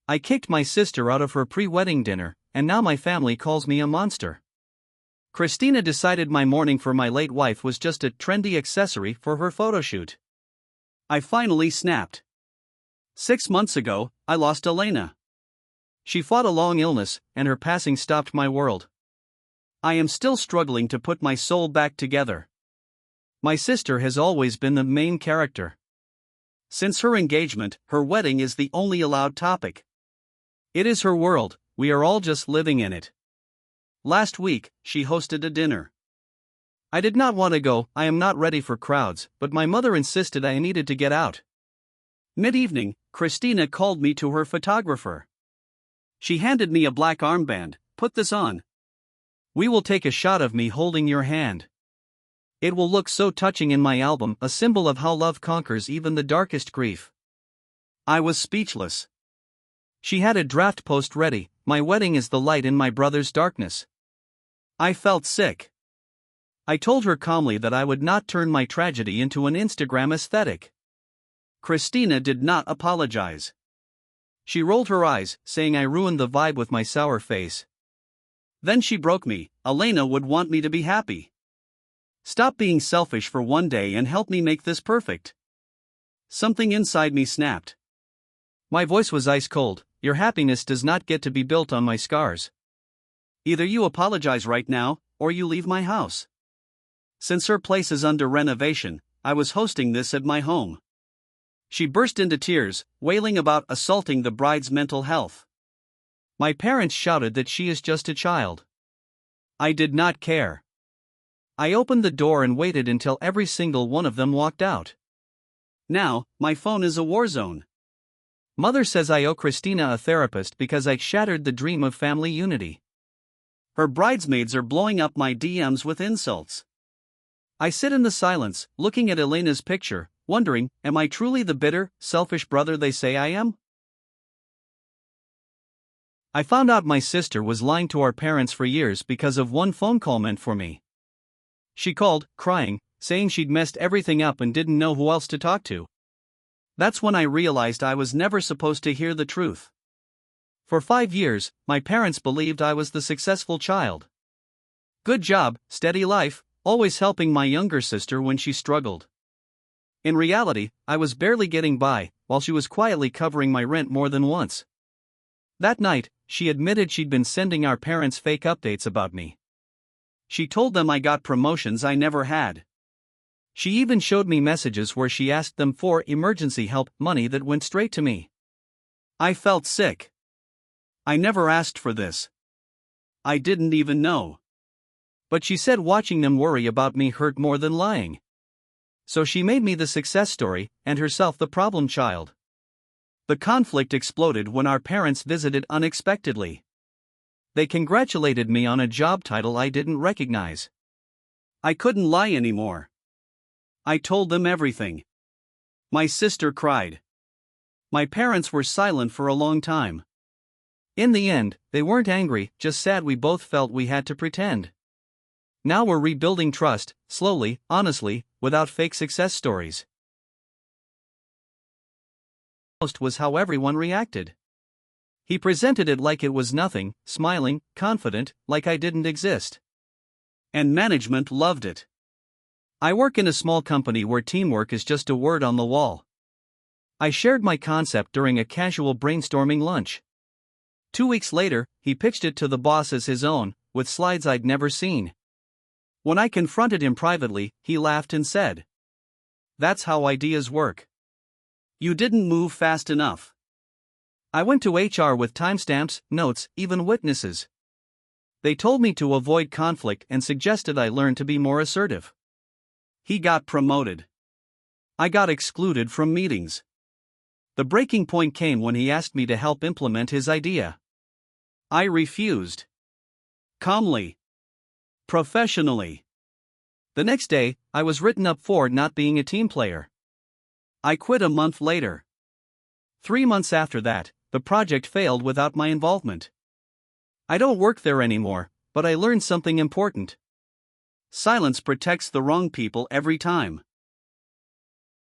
I kicked my sister out of her pre-wedding dinner, and now my family calls me a monster. Christina decided my mourning for my late wife was just a trendy accessory for her photoshoot. I finally snapped. 6 months ago, I lost Elena. She fought a long illness, and her passing stopped my world. I am still struggling to put my soul back together. My sister has always been the main character. Since her engagement, her wedding is the only allowed topic. It is her world, we are all just living in it. Last week, she hosted a dinner. I did not want to go, I am not ready for crowds, but my mother insisted I needed to get out. Mid-evening, Christina called me to her photographer. She handed me a black armband. Put this on. We will take a shot of me holding your hand. It will look so touching in my album, a symbol of how love conquers even the darkest grief. I was speechless. She had a draft post ready, my wedding is the light in my brother's darkness. I felt sick. I told her calmly that I would not turn my tragedy into an Instagram aesthetic. Christina did not apologize. She rolled her eyes, saying I ruined the vibe with my sour face. Then she broke me. Elena would want me to be happy. Stop being selfish for one day and help me make this perfect. Something inside me snapped. My voice was ice cold. Your happiness does not get to be built on my scars. Either you apologize right now, or you leave my house. Since her place is under renovation, I was hosting this at my home. She burst into tears, wailing about assaulting the bride's mental health. My parents shouted that she is just a child. I did not care. I opened the door and waited until every single one of them walked out. Now, my phone is a war zone. Mother says I owe Christina a therapist because I shattered the dream of family unity. Her bridesmaids are blowing up my DMs with insults. I sit in the silence, looking at Elena's picture, wondering, am I truly the bitter, selfish brother they say I am? I found out my sister was lying to our parents for years because of one phone call meant for me. She called, crying, saying she'd messed everything up and didn't know who else to talk to. That's when I realized I was never supposed to hear the truth. For 5 years, my parents believed I was the successful child. Good job, steady life, always helping my younger sister when she struggled. In reality, I was barely getting by, while she was quietly covering my rent more than once. That night, she admitted she'd been sending our parents fake updates about me. She told them I got promotions I never had. She even showed me messages where she asked them for emergency help money that went straight to me. I felt sick. I never asked for this. I didn't even know. But she said watching them worry about me hurt more than lying. So she made me the success story, and herself the problem child. The conflict exploded when our parents visited unexpectedly. They congratulated me on a job title I didn't recognize. I couldn't lie anymore. I told them everything. My sister cried. My parents were silent for a long time. In the end, they weren't angry, just sad we both felt we had to pretend. Now we're rebuilding trust, slowly, honestly, without fake success stories. Most was how everyone reacted. He presented it like it was nothing, smiling, confident, like I didn't exist. And management loved it. I work in a small company where teamwork is just a word on the wall. I shared my concept during a casual brainstorming lunch. 2 weeks later, he pitched it to the boss as his own, with slides I'd never seen. When I confronted him privately, he laughed and said, "That's how ideas work. You didn't move fast enough." I went to HR with timestamps, notes, even witnesses. They told me to avoid conflict and suggested I learn to be more assertive. He got promoted. I got excluded from meetings. The breaking point came when he asked me to help implement his idea. I refused. Calmly. Professionally. The next day, I was written up for not being a team player. I quit a month later. 3 months after that, the project failed without my involvement. I don't work there anymore, but I learned something important. Silence protects the wrong people every time.